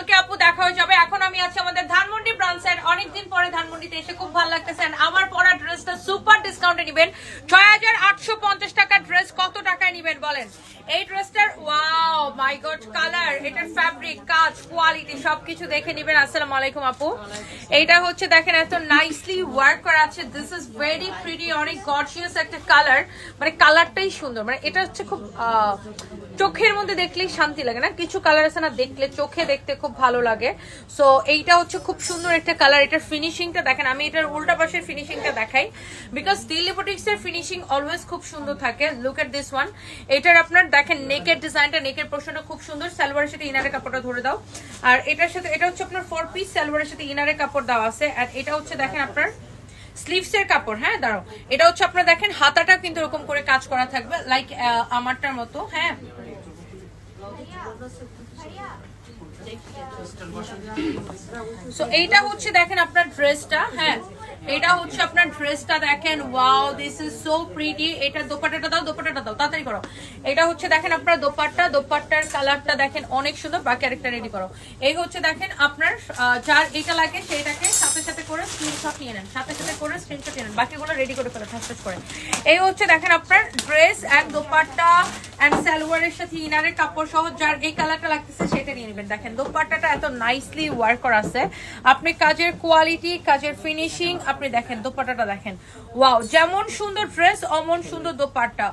কালকে আপু দেখা হয়ে যাবে। এখন আমি আছি আমাদের ধানমন্ডি ব্রাঞ্চের, অনেকদিন পরে ধানমন্ডিতে এসে খুব ভালো লাগতেছে। আমার পরা ড্রেসটা সুপার ডিসকাউন্টে নেবেন, ৬,৮৫০ টাকা ড্রেস। কত টাকায় নেবেন বলেন? এই ড্রেসটার ওয়াও মাই গড কালার, এটার ফ্যাব্রিক, কাজ, কোয়ালিটি সবকিছু দেখে নেবেন। আসসালামু আলাইকুম আপু। এইটা হচ্ছে দেখেন এত নাইসলি ওয়ার্ক করা আছে। দিস ইজ ভেরি প্রিটি, অনেক গর্জিয়াস একটা কালার, মানে কালারটাই সুন্দর। মানে এটা হচ্ছে খুব চোখের মধ্যে দেখলেই শান্তি লাগে না, কিছু কালার আছে না দেখলে চোখে দেখতে খুব ভালো লাগে। সো এইটা হচ্ছে খুব সুন্দর একটা কালার। এটার ফিনিশিংটা দেখেন, আমি এটার উল্টা পাশের ফিনিশিংটা দেখাই, বিকজ স্টিল লিপোটিক্স এর ফিনিশিং অলওয়েজ খুব সুন্দর থাকে। Look at this one. এটার আপনার দেখেন নেকের ডিজাইনটা, নেকের পোর্শনটা খুব সুন্দর। সালোয়ারের সাথে ইনারের কাপড়টা ধরে দাও। আর এটার সাথে এটা হচ্ছে আপনার 4 পিস, সালোয়ারের সাথে ইনারের কাপড় দেওয়া আছে। আর এটা হচ্ছে দেখেন আপনার স্লিভস এর কাপড়। হ্যাঁ দাঁড়াও, এটা হচ্ছে আপনার দেখেন হাতাটা কিন্তু এরকম করে কাজ করা থাকবে, লাইক আমারটার মতো। হ্যাঁ সো এইটা হচ্ছে দেখেন আপনার ড্রেসটা। হ্যাঁ এটা হচ্ছে আপনার ড্রেসটা দেখেন, wow this is so pretty. এটা দোপাট্টাটা দাও, দোপাট্টাটা দাও, তাড়াতাড়ি করো। এটা হচ্ছে দেখেন আপনার দোপাট্টা, দোপাট্টার কালারটা দেখেন অনেক সুন্দর। বাকি আরেকটা রেডি করো। এই হচ্ছে দেখেন আপনার যার এটা লাগে সেইটাকে সাথে সাথে করে স্ক্রিনশট নিয়ে নেন, সাথে সাথে করে স্ক্রিনশট নিয়ে নেন, বাকিগুলো রেডি করে ফেলো ঠাস করে। এই হচ্ছে দেখেন আপনার ড্রেস এন্ড দোপাট্টা এন্ড সালোয়ারের সাথে ইনারের কাপড় সহ যার এই কালারটা লাগতেছে সেটা নিয়ে নেবেন। দেখেন দোপাট্টাটা এত নাইসলি ওয়ার্ক করা আছে। আপনি কাজের কোয়ালিটি, কাজের ফিনিশিং আপনি দেখেন, দোপাট্টাটা দেখেন, ওয়াও যেমন সুন্দর ড্রেস অমন সুন্দর দোপাট্টা,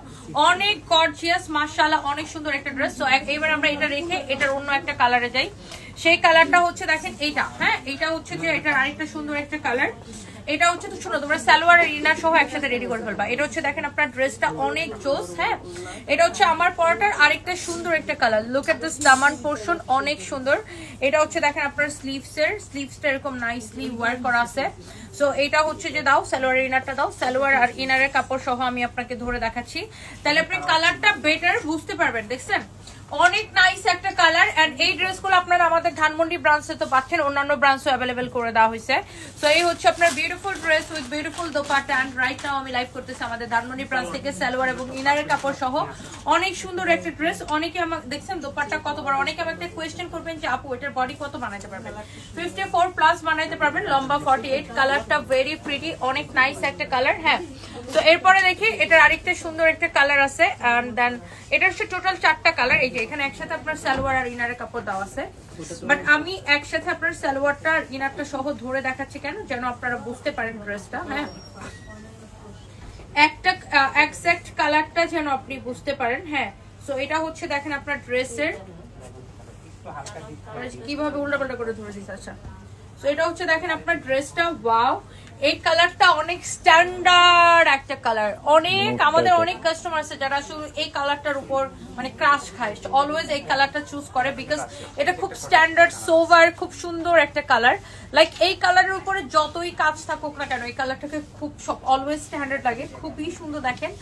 অনেক গর্জিয়াস মাশাআল্লাহ, অনেক সুন্দর একটা ড্রেস। তো এবার আমরা এটা রেখে এটার অন্য একটা কালারে যাই। সেই কালারটা হচ্ছে দেখেন এইটা। হ্যাঁ এটা হচ্ছে যে এটার আরেকটা সুন্দর একটা কালার। এটা হচ্ছে তো শোনো, তোমরা সালোয়ার আর ইনার সহ একসাথে রেডি করে ফেলবা। এটা হচ্ছে দেখেন আপনার ড্রেসটা অনেক জোস। হ্যাঁ এটা হচ্ছে আমার পরাটার আরেকটা সুন্দর একটা colour. Look at this Daman portion, অনেক সুন্দর। এটা হচ্ছে দেখেন আপনার স্লিভসটা এরকম নাইসলি ওয়ার্ক করা আছে। সো এটা হচ্ছে যে দাও সালোয়ার ইনারটা দাও, সালোয়ার আর ইনারের কাপড় সহ আমি আপনাকে ধরে দেখাচ্ছি, তাহলে আপনি কালারটা বেটার বুঝতে পারবেন। দেখছেন অনেক নাইস একটা কালার। এন্ড এই ড্রেসগুলো আপনারা আমাদের ধানমন্ডি ব্রাঞ্চে তো পাচ্ছেন, অন্যান্য ব্রাঞ্চও অ্যাভেলেবেল করে দেওয়া হয়েছে। সো এই হচ্ছে আপনার beautiful dress with beautiful dupatta. And right now আমি লাইভ করতেছি আমাদের ধানমন্ডি ব্রাঞ্চ থেকে সালোয়ার এবং ইনারের কাপড় সহ অনেক সুন্দর একটা ড্রেস। অনেকে আমাকে দেখছেন দোপাট্টা কত বড়, অনেকে আমাকে কোয়েশ্চেন করবেন যে আপু এটার বডি কত বানাইতে পারবেন? 54 প্লাস বানাইতে পারবেন, লম্বা 48। কালারটা ভেরি প্রিটি, অনেক নাইস একটা কালার। হ্যাঁ তো এরপরে দেখি এটার আরেকটা সুন্দর একটা কালার আছে। এন্ড দেন এটা হচ্ছে টোটাল 4টা কালার। এই যে এখানে একসাথে আপনার সালোয়ার আর ইনারের কাপড় দেওয়া আছে, বাট আমি একসাথে আপনার সালোয়ারটা আর ইনারটা সহ ধরে দেখাচ্ছি কেন, যেন আপনারা বুঝতে পারেন ড্রেসটা। হ্যাঁ একটা এক্সাক্ট কালারটা যেন আপনি বুঝতে পারেন। হ্যাঁ সো এটা হচ্ছে দেখেন আপনার ড্রেসের কিভাবে উল্টাপাল্টা করে ধরে দিচ্ছে। আচ্ছা সো এটা হচ্ছে দেখেন আপনার ড্রেসটা, ওয়াও এই কালারটা অনেক স্ট্যান্ডার্ড একটা কালার। অনেক আমাদের অনেক কাস্টমার আছে যারা শুধু এই কালারটার উপর মানে ক্রাশ খায়, অলওয়েজ এই কালারটা চুজ করে, বিকজ এটা খুব স্ট্যান্ডার্ড সোভার, খুব সুন্দর একটা কালার। লাইক এই কালারের উপরে যতই কাজ থাকুক না কেন এই কালারটাকে খুব সব অলওয়েজ স্ট্যান্ডার্ড লাগে, খুবই সুন্দর। দেখেন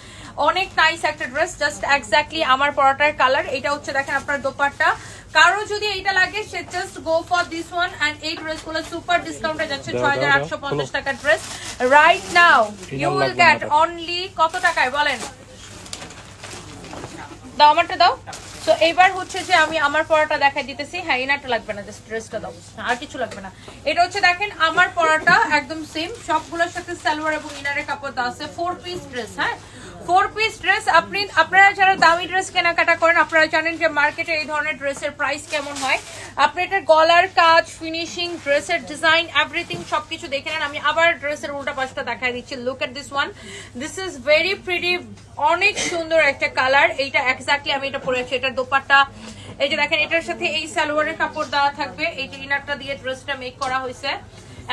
অনেক নাইস একটা ড্রেস, জাস্ট এক্স্যাক্টলি আমার পরাটার কালার। এটা হচ্ছে দেখেন আপনার দোপাট্টা। কারো যদি এইটা লাগে সে just go for this one. And এই ড্রেসগুলো সুপার ডিসকাউন্টে যাচ্ছে ৬,৮৫০ টাকার dress right now. You will get only কত টাকায় বলেন? দাও আমারটা দাও। তো এবার হচ্ছে যে আমি আমার পরাটা দেখাই দিতেছি। হ্যাঁ ইনারটা লাগবে না, জাস্ট ড্রেসটা দাও, আর কিছু লাগবে না। এটা হচ্ছে দেখেন আমার পরাটা একদম সেম, সবগুলোর সাথে সালোয়ার এবং ইনারের কাপড় দেওয়া আছে। 4 পিস ড্রেস। হ্যাঁ 4 পিস ড্রেস। আপনারা যারা দামি ড্রেস কেনাকাটা করেন আপনারা জানেন যে মার্কেটে এই ধরনের ড্রেসের প্রাইস কেমন হয়। আপনি এটার গলার কাজ, ফিনিশিং, ড্রেসের ডিজাইন, এভরিথিং সবকিছু দেখে নেন। আমি আবার ড্রেসের উল্টা পাশটা দেখাই দিচ্ছি। Look at this one, this is very pretty, অনেক সুন্দর একটা কালার। এইটা এক্স্যাক্টলি আমি এটা পরেছি। এটার দোপাট্টা এই যে দেখেন, এটার সাথে এই সালোয়ারের কাপড় দেওয়া থাকবে, এই যে ইনারটা দিয়ে ড্রেসটা মেক করা হয়েছে।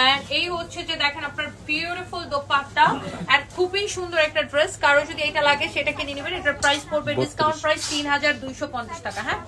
এন্ড এই হচ্ছে যে দেখেন আপনার বিউটিফুল দোপাট্টা এন্ড খুবই সুন্দর একটা ড্রেস। কারো যদি এটা লাগে সেটাকে নিয়ে নেবেন। এটার প্রাইস পড়বে ডিসকাউন্ট প্রাইস ৩,২৫০ টাকা। হ্যাঁ